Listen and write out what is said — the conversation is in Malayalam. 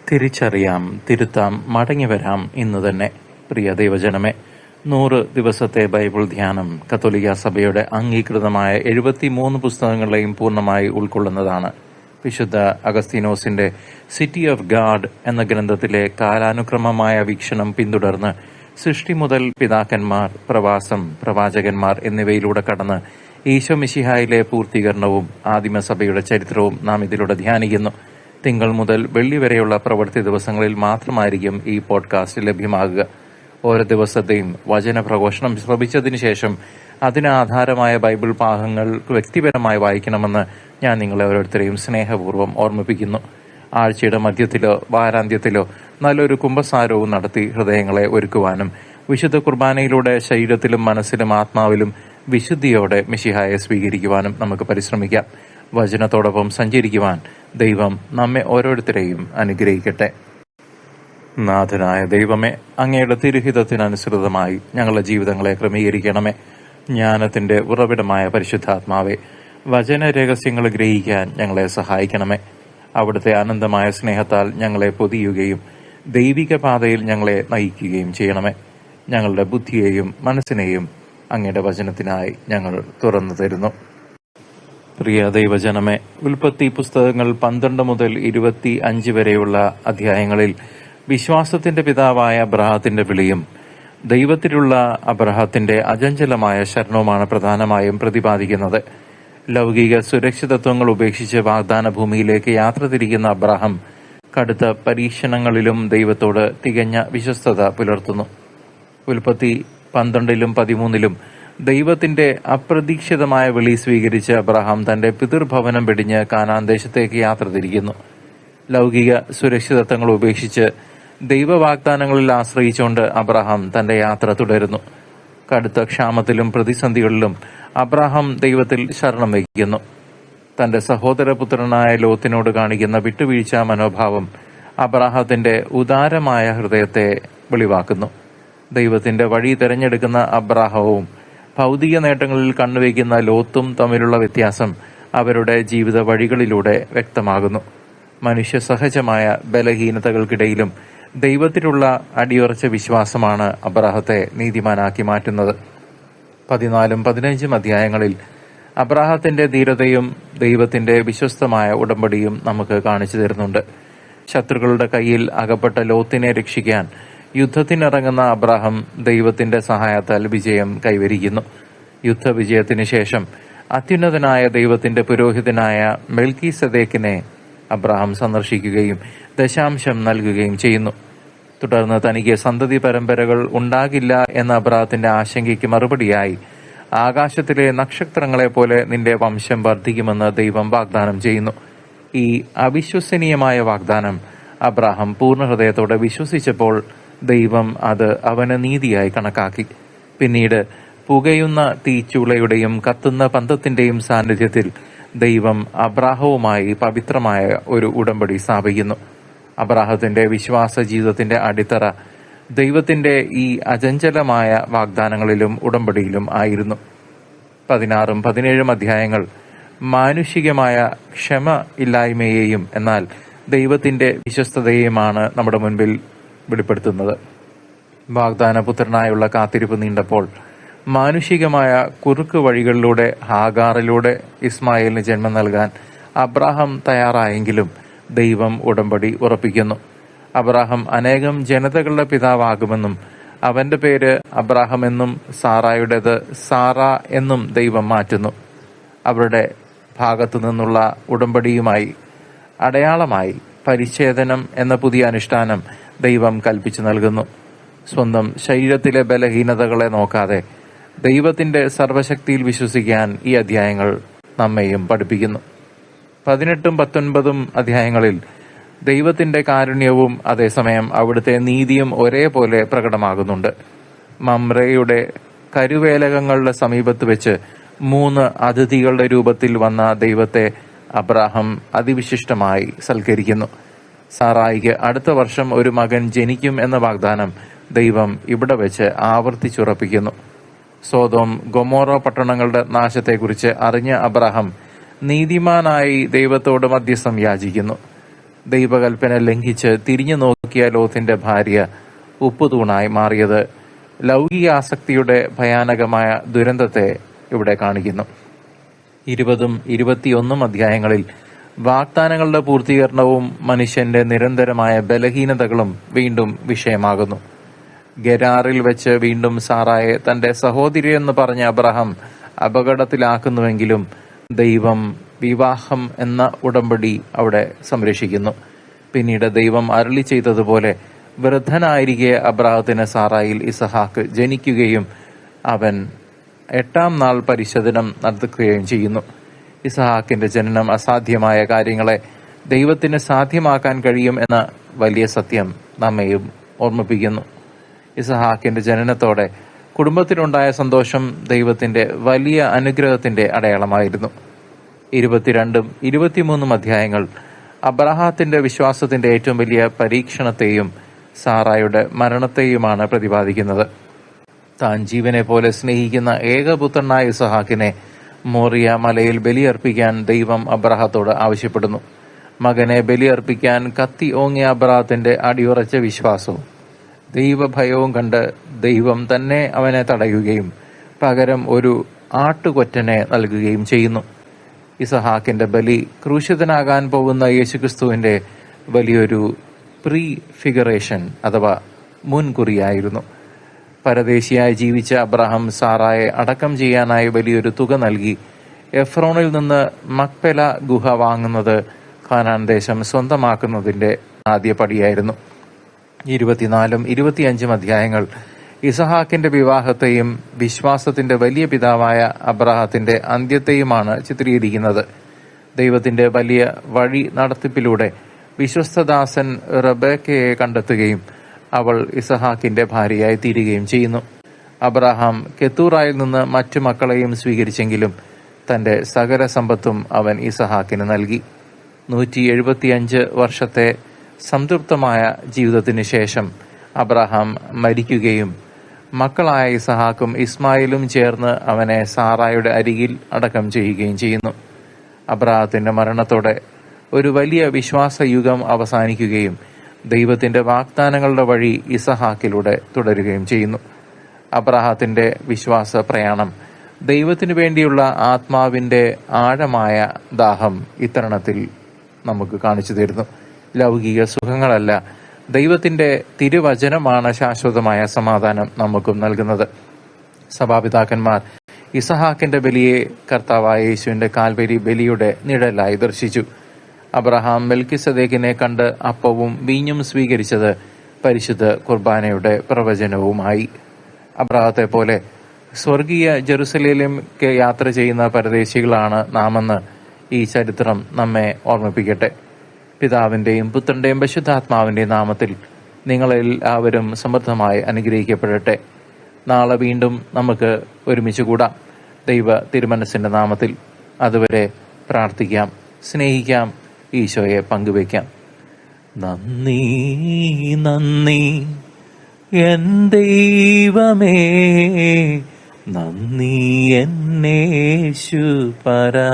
തിരിച്ചറിയാം, തിരുത്താം, മടങ്ങിവരാം ഇന്നു തന്നെ. പ്രിയ ദൈവജനമേ, 100 ദിവസത്തെ ബൈബിൾ ധ്യാനം കത്തോലിക്ക സഭയുടെ അംഗീകൃതമായ 73 പുസ്തകങ്ങളെയും പൂർണ്ണമായി ഉൾക്കൊള്ളുന്നതാണ്. വിശുദ്ധ അഗസ്തീനോസിന്റെ സിറ്റി ഓഫ് ഗാഡ് എന്ന ഗ്രന്ഥത്തിലെ കാലാനുക്രമമായ വീക്ഷണം പിന്തുടർന്ന് സൃഷ്ടി മുതൽ പിതാക്കന്മാർ, പ്രവാസം, പ്രവാചകന്മാർ എന്നിവയിലൂടെ കടന്ന് ഈശോ മിശിഹായിലെ പൂർത്തീകരണവും ആദിമസഭയുടെ ചരിത്രവും നാം ഇതിലൂടെ ധ്യാനിക്കുന്നു. തിങ്കൾ മുതൽ വെള്ളി വരെയുള്ള പ്രവൃത്തി ദിവസങ്ങളിൽ മാത്രമായിരിക്കും ഈ പോഡ്കാസ്റ്റ് ലഭ്യമാകുക. ഓരോ ദിവസത്തെയും വചന പ്രഘോഷണം ശ്രവിച്ചതിനു ശേഷം അതിന് ആധാരമായ ബൈബിൾ ഭാഗങ്ങൾ വ്യക്തിപരമായി വായിക്കണമെന്ന് ഞാൻ നിങ്ങളെ ഓരോരുത്തരെയും സ്നേഹപൂർവ്വം ഓർമ്മിപ്പിക്കുന്നു. ആഴ്ചയുടെ മധ്യത്തിലോ വാരാന്ത്യത്തിലോ നല്ലൊരു കുംഭസാരവും നടത്തി ഹൃദയങ്ങളെ ഒരുക്കുവാനും വിശുദ്ധ കുർബാനയിലൂടെ ശരീരത്തിലും മനസ്സിലും ആത്മാവിലും വിശുദ്ധിയോടെ മിശിഹായെ സ്വീകരിക്കുവാനും നമുക്ക് പരിശ്രമിക്കാം. വചനത്തോടൊപ്പം സഞ്ചരിക്കുവാൻ ദൈവം നമ്മെ ഓരോരുത്തരെയും അനുഗ്രഹിക്കട്ടെ. നാഥനായ ദൈവമേ, അങ്ങയുടെ തിരുഹിതത്തിനനുസൃതമായി ഞങ്ങളുടെ ജീവിതങ്ങളെ ക്രമീകരിക്കണമേ. ജ്ഞാനത്തിന്റെ ഉറവിടമായ പരിശുദ്ധാത്മാവെ, വചന രഹസ്യങ്ങൾ ഗ്രഹിക്കാൻ ഞങ്ങളെ സഹായിക്കണമേ. അവിടുത്തെ അനന്തമായ സ്നേഹത്താൽ ഞങ്ങളെ പൊതിയുകയും ദൈവിക പാതയിൽ ഞങ്ങളെ നയിക്കുകയും ചെയ്യണമേ. ഞങ്ങളുടെ ബുദ്ധിയെയും മനസ്സിനെയും അങ്ങയുടെ വചനത്തിനായി ഞങ്ങൾ തുറന്നു തരുന്നു. പ്രിയ ദൈവജനമേ, ഉൽപ്പത്തി പുസ്തകങ്ങൾ 12 മുതൽ 25 വരെയുള്ള അധ്യായങ്ങളിൽ വിശ്വാസത്തിന്റെ പിതാവായ അബ്രാഹത്തിന്റെ വിളിയും ദൈവത്തിലുള്ള അബ്രാഹത്തിന്റെ അചഞ്ചലമായ ശരണവുമാണ് പ്രധാനമായും പ്രതിപാദിക്കുന്നത്. ലൗകിക സുരക്ഷിതത്വങ്ങൾ ഉപേക്ഷിച്ച് വാഗ്ദാന ഭൂമിയിലേക്ക് യാത്ര തിരിക്കുന്ന അബ്രാഹം കടുത്ത പരീക്ഷണങ്ങളിലും ദൈവത്തോട് തികഞ്ഞ വിശ്വസ്തത പുലർത്തുന്നു. ഉൽപ്പത്തി 12-ലും 13-ലും ദൈവത്തിന്റെ അപ്രതീക്ഷിതമായ വിളി സ്വീകരിച്ച് അബ്രഹാം തന്റെ പിതൃഭവനം വെടിഞ്ഞ് കാനാൻ ദേശത്തേക്ക് യാത്ര തിരിക്കുന്നു. ലൗകിക സുരക്ഷിതത്വങ്ങൾ ഉപേക്ഷിച്ച് ദൈവവാഗ്ദാനങ്ങളിൽ ആശ്രയിച്ചുകൊണ്ട് അബ്രഹാം തന്റെ യാത്ര തുടരുന്നു. കടുത്ത ക്ഷാമത്തിലും പ്രതിസന്ധികളിലും അബ്രഹാം ദൈവത്തിൽ ശരണം വയ്ക്കുന്നു. തന്റെ സഹോദരപുത്രനായ ലോത്തിനോട് കാണിക്കുന്ന വിട്ടുവീഴ്ച മനോഭാവം അബ്രഹാത്തിന്റെ ഉദാരമായ ഹൃദയത്തെ വെളിവാക്കുന്നു. ദൈവത്തിന്റെ വഴി തിരഞ്ഞെടുക്കുന്ന അബ്രാഹവും ഭൗതിക നേട്ടങ്ങളിൽ കണ്ണുവയ്ക്കുന്ന ലോത്തും തമ്മിലുള്ള വ്യത്യാസം അവരുടെ ജീവിത വഴികളിലൂടെ വ്യക്തമാകുന്നു. മനുഷ്യ സഹജമായ ബലഹീനതകൾക്കിടയിലും ദൈവത്തിലുള്ള അടിയുറച്ച വിശ്വാസമാണ് അബ്രാഹത്തെ നീതിമാനാക്കി മാറ്റുന്നത്. 14-ഉം 15-ഉം അധ്യായങ്ങളിൽ അബ്രാഹത്തിന്റെ ധീരതയും ദൈവത്തിന്റെ വിശ്വസ്തമായ ഉടമ്പടിയും നമുക്ക് കാണിച്ചു തരുന്നുണ്ട്. ശത്രുക്കളുടെ കയ്യിൽ അകപ്പെട്ട ലോത്തിനെ രക്ഷിക്കാൻ യുദ്ധത്തിനിറങ്ങുന്ന അബ്രാഹം ദൈവത്തിന്റെ സഹായത്താൽ വിജയം കൈവരിക്കുന്നു. യുദ്ധവിജയത്തിന് ശേഷം അത്യുന്നതനായ ദൈവത്തിന്റെ പുരോഹിതനായ മെൽക്കിസദേക്കിനെ അബ്രാഹം സന്ദർശിക്കുകയും ദശാംശം നൽകുകയും ചെയ്യുന്നു. തുടർന്ന് തനിക്ക് സന്തതി പരമ്പരകൾ ഉണ്ടാകില്ല എന്ന അബ്രാഹത്തിന്റെ ആശങ്കയ്ക്ക് മറുപടിയായി ആകാശത്തിലെ നക്ഷത്രങ്ങളെ പോലെ നിന്റെ വംശം വർദ്ധിക്കുമെന്ന് ദൈവം വാഗ്ദാനം ചെയ്യുന്നു. ഈ അവിശ്വസനീയമായ വാഗ്ദാനം അബ്രാഹം പൂർണ്ണ ഹൃദയത്തോടെ വിശ്വസിച്ചപ്പോൾ ദൈവം അത് അവന് നീതിയായി കണക്കാക്കി. പിന്നീട് പുകയുന്ന തീച്ചൂളയുടെയും കത്തുന്ന പന്തത്തിന്റെയും സാന്നിധ്യത്തിൽ ദൈവം അബ്രാഹവുമായി പവിത്രമായ ഒരു ഉടമ്പടി സ്ഥാപിക്കുന്നു. അബ്രാഹത്തിന്റെ വിശ്വാസ ജീവിതത്തിന്റെ അടിത്തറ ദൈവത്തിന്റെ ഈ അചഞ്ചലമായ വാഗ്ദാനങ്ങളിലും ഉടമ്പടിയിലും ആയിരുന്നു. 16-ഉം 17-ഉം അധ്യായങ്ങൾ മാനുഷികമായ ക്ഷമ ഇല്ലായ്മയെയും എന്നാൽ ദൈവത്തിന്റെ വിശ്വസ്തതയെയുമാണ് നമ്മുടെ മുൻപിൽ വെളിപ്പെടുത്തുന്നത്. വാഗ്ദാനപുത്രനായുള്ള കാത്തിരിപ്പ് നീണ്ടപ്പോൾ മാനുഷികമായ കുറുക്ക് വഴികളിലൂടെ ഹാഗാറിലൂടെ ഇസ്മായിലിന് ജന്മം നൽകാൻ അബ്രാഹം തയ്യാറായെങ്കിലും ദൈവം ഉടമ്പടി ഉറപ്പിക്കുന്നു. അബ്രാഹം അനേകം ജനതകളുടെ പിതാവാകുമെന്നും അവന്റെ പേര് അബ്രാഹം എന്നും സാറായുടേത് സാറ എന്നും ദൈവം മാറ്റുന്നു. അവരുടെ ഭാഗത്തു നിന്നുള്ള ഉടമ്പടിയുമായി അടയാളമായി പരിച്ഛേദനം എന്ന പുതിയ അനുഷ്ഠാനം ദൈവം കൽപ്പിച്ചു നൽകുന്നു. സ്വന്തം ശരീരത്തിലെ ബലഹീനതകളെ നോക്കാതെ ദൈവത്തിന്റെ സർവശക്തിയിൽ വിശ്വസിക്കാൻ ഈ അധ്യായങ്ങൾ നമ്മെയും പഠിപ്പിക്കുന്നു. 18-ഉം 19-ഉം അധ്യായങ്ങളിൽ ദൈവത്തിന്റെ കാരുണ്യവും അതേസമയം അവിടുത്തെ നീതിയും ഒരേപോലെ പ്രകടമാകുന്നുണ്ട്. മമ്രയുടെ കരുവേലകങ്ങളുടെ സമീപത്ത് വെച്ച് 3 അതിഥികളുടെ രൂപത്തിൽ വന്ന ദൈവത്തെ അബ്രാഹം അതിവിശിഷ്ടമായി സൽക്കരിക്കുന്നു. സാറായിക്ക് അടുത്ത വർഷം ഒരു മകൻ ജനിക്കും എന്ന വാഗ്ദാനം ദൈവം ഇവിടെ വെച്ച് ആവർത്തിച്ചുറപ്പിക്കുന്നു. സോദോം ഗൊമോറ പട്ടണങ്ങളുടെ നാശത്തെക്കുറിച്ച് അറിഞ്ഞ അബ്രാഹം നീതിമാനായി ദൈവത്തോട് മധ്യസ്ഥം യാചിക്കുന്നു. ദൈവകൽപ്പന ലംഘിച്ച് തിരിഞ്ഞു നോക്കിയ ലോത്തിന്റെ ഭാര്യ ഉപ്പുതൂണായി മാറിയത് ലൗകിക ആസക്തിയുടെ ഭയാനകമായ ദുരന്തത്തെ ഇവിടെ കാണിക്കുന്നു. 20-21 അധ്യായങ്ങളിൽ വാഗ്ദാനങ്ങളുടെ പൂർത്തീകരണവും മനുഷ്യന്റെ നിരന്തരമായ ബലഹീനതകളും വീണ്ടും വിഷയമാകുന്നു. ഗെരാറിൽ വെച്ച് വീണ്ടും സാറായെ തന്റെ സഹോദരിയെന്ന് പറഞ്ഞ അബ്രഹാം അപകടത്തിലാക്കുന്നുവെങ്കിലും ദൈവം വിവാഹം എന്ന ഉടമ്പടി അവിടെ സംരക്ഷിക്കുന്നു. പിന്നീട് ദൈവം അരുളി ചെയ്തതുപോലെ വൃദ്ധനായിരിക്കെ അബ്രാഹത്തിന് സാറായിൽ ഇസഹാക്ക് ജനിക്കുകയും അവൻ 8-ാം നാൾ പരിശോധനം നടത്തുകയും ചെയ്യുന്നു. ഇസഹാക്കിന്റെ ജനനം അസാധ്യമായ കാര്യങ്ങളെ ദൈവത്തിന് സാധ്യമാക്കാൻ കഴിയും എന്ന വലിയ സത്യം നമ്മെയും ഓർമ്മിപ്പിക്കുന്നു. ഇസഹാക്കിന്റെ ജനനത്തോടെ കുടുംബത്തിനുണ്ടായ സന്തോഷം ദൈവത്തിന്റെ വലിയ അനുഗ്രഹത്തിന്റെ അടയാളമായിരുന്നു. 22-23 അധ്യായങ്ങൾ അബ്രഹാത്തിന്റെ വിശ്വാസത്തിന്റെ ഏറ്റവും വലിയ പരീക്ഷണത്തെയും സാറായുടെ മരണത്തെയുമാണ് പ്രതിപാദിക്കുന്നത്. താൻ ജീവനെ പോലെ സ്നേഹിക്കുന്ന ഏകപുത്രനായ ഇസഹാക്കിനെ മോറിയ മലയിൽ ബലിയർപ്പിക്കാൻ ദൈവം അബ്രഹത്തോട് ആവശ്യപ്പെടുന്നു. മകനെ ബലിയർപ്പിക്കാൻ കത്തി ഓങ്ങിയ അബ്രഹത്തിന്റെ അടിയുറച്ച വിശ്വാസവും ദൈവഭയവും കണ്ട് ദൈവം തന്നെ അവനെ തടയുകയും പകരം ഒരു ആട്ടുകൊറ്റനെ നൽകുകയും ചെയ്യുന്നു. ഇസഹാക്കിന്റെ ബലി ക്രൂശിതനാകാൻ പോകുന്ന യേശുക്രിസ്തുവിന്റെ വലിയൊരു പ്രീ ഫിഗറേഷൻ അഥവാ മുൻകുറിയായിരുന്നു. പരദേശിയായി ജീവിച്ച അബ്രഹാം സാറായെ അടക്കം ചെയ്യാനായി വലിയൊരു തുക നൽകി എഫ്രോണിൽ നിന്ന് മക്പെല ഗുഹ വാങ്ങുന്നത് കാനാൻ ദേശം സ്വന്തമാക്കുന്നതിന്റെ ആദ്യ പടിയായിരുന്നു. 24-25 അധ്യായങ്ങൾ ഇസഹാക്കിന്റെ വിവാഹത്തെയും വിശ്വാസത്തിന്റെ വലിയ പിതാവായ അബ്രഹാത്തിന്റെ അന്ത്യത്തെയുമാണ് ചിത്രീകരിക്കുന്നത്. ദൈവത്തിന്റെ വലിയ വഴി നടത്തിപ്പിലൂടെ വിശ്വസ്തദാസൻ റബേക്കയെ കണ്ടെത്തുകയും അവൾ ഇസഹാക്കിന്റെ ഭാര്യയായി തീരുകയും ചെയ്യുന്നു. അബ്രഹാം കെത്തൂറായിൽ നിന്ന് മറ്റു മക്കളെയും സ്വീകരിച്ചെങ്കിലും തന്റെ സകല സമ്പത്തും അവൻ ഇസഹാക്കിന് നൽകി. 175 വർഷത്തെ സംതൃപ്തമായ ജീവിതത്തിന് ശേഷം അബ്രഹാം മരിക്കുകയും മക്കളായ ഇസഹാക്കും ഇസ്മായിലും ചേർന്ന് അവനെ സാറായുടെ അരികിൽ അടക്കം ചെയ്യുകയും ചെയ്യുന്നു. അബ്രഹാത്തിന്റെ മരണത്തോടെ ഒരു വലിയ വിശ്വാസയുഗം അവസാനിക്കുകയും ദൈവത്തിന്റെ വാഗ്ദാനങ്ങളുടെ വഴി ഇസഹാക്കിലൂടെ തുടരുകയും ചെയ്യുന്നു. അബ്രഹാത്തിന്റെ വിശ്വാസ പ്രയാണം ദൈവത്തിനു വേണ്ടിയുള്ള ആത്മാവിന്റെ ആഴമായ ദാഹം ഇത്തരണത്തിൽ നമുക്ക് കാണിച്ചു തരുന്നു. ലൗകിക സുഖങ്ങളല്ല, ദൈവത്തിന്റെ തിരുവചനമാണ് ശാശ്വതമായ സമാധാനം നമുക്കും നൽകുന്നത്. സഭാപിതാക്കന്മാർ ഇസഹാക്കിന്റെ ബലിയെ കർത്താവായ യേശുവിന്റെ കാൽവരി ബലിയുടെ നിഴലായി ദർശിച്ചു. അബ്രഹാം മെൽക്കിസദേക്കിനെ കണ്ട് അപ്പവും വീഞ്ഞും സ്വീകരിച്ചത് പരിശുദ്ധ കുർബാനയുടെ പ്രവചനവുമായി. അബ്രഹാത്തെ പോലെ സ്വർഗീയ ജെറുസലേമിലേക്ക് യാത്ര ചെയ്യുന്ന പരദേശികളാണ് നാമെന്ന് ഈ ചരിത്രം നമ്മെ ഓർമ്മിപ്പിക്കട്ടെ. പിതാവിന്റെയും പുത്രന്റെയും പരിശുദ്ധാത്മാവിന്റെയും നാമത്തിൽ നിങ്ങളെല്ലാവരും സമൃദ്ധമായി അനുഗ്രഹിക്കപ്പെടട്ടെ. നാളെ വീണ്ടും നമുക്ക് ഒരുമിച്ച് കൂടാം ദൈവ തിരുമനസ്സിന്റെ നാമത്തിൽ. അതുവരെ പ്രാർത്ഥിക്കാം, സ്നേഹിക്കാം, ഈശോയെ പങ്കുവയ്ക്കാം. നന്ദി നന്ദി എൻ ദൈവമേ, നന്ദി എന്നേശു പരാ.